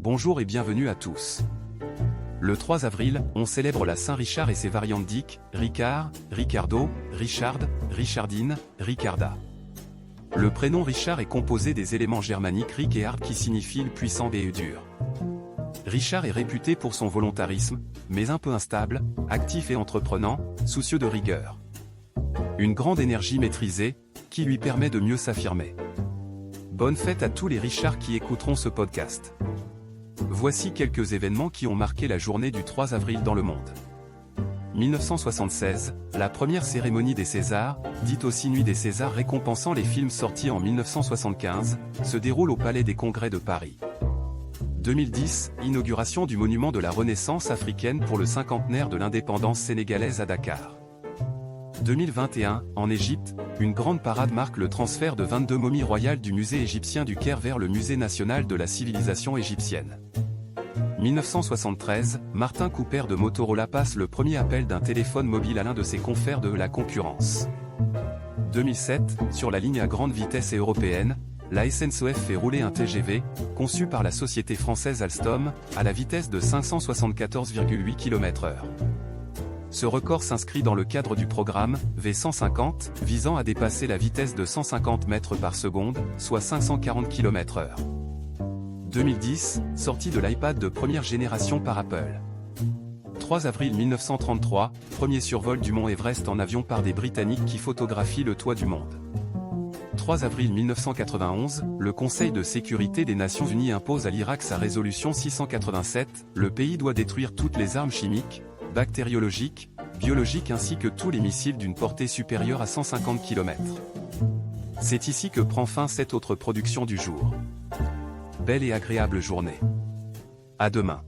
Bonjour et bienvenue à tous. Le 3 avril, on célèbre la Saint-Richard et ses variantes Dick, Ricard, Ricardo, Richard, Richardine, Ricarda. Le prénom Richard est composé des éléments germaniques Ric et Hard qui signifient le puissant et dur. Richard est réputé pour son volontarisme, mais un peu instable, actif et entreprenant, soucieux de rigueur. Une grande énergie maîtrisée, qui lui permet de mieux s'affirmer. Bonne fête à tous les Richards qui écouteront ce podcast. Voici quelques événements qui ont marqué la journée du 3 avril dans le monde. 1976, la première cérémonie des Césars, dite aussi Nuit des Césars récompensant les films sortis en 1975, se déroule au Palais des Congrès de Paris. 2010, inauguration du monument de la Renaissance africaine pour le cinquantenaire de l'indépendance sénégalaise à Dakar. 2021, en Égypte, une grande parade marque le transfert de 22 momies royales du musée égyptien du Caire vers le musée national de la civilisation égyptienne. 1973, Martin Cooper de Motorola passe le premier appel d'un téléphone mobile à l'un de ses confrères de la concurrence. 2007, sur la ligne à grande vitesse et européenne, la SNCF fait rouler un TGV, conçu par la société française Alstom, à la vitesse de 574,8 km/h. Ce record s'inscrit dans le cadre du programme V150, visant à dépasser la vitesse de 150 mètres par seconde, soit 540 km/h. 2010, sortie de l'iPad de première génération par Apple. 3 avril 1933, premier survol du mont Everest en avion par des Britanniques qui photographient le toit du monde. 3 avril 1991, le Conseil de sécurité des Nations Unies impose à l'Irak sa résolution 687, le pays doit détruire toutes les armes chimiques, bactériologiques, biologiques ainsi que tous les missiles d'une portée supérieure à 150 km. C'est ici que prend fin cette autre production du jour. Belle et agréable journée. À demain.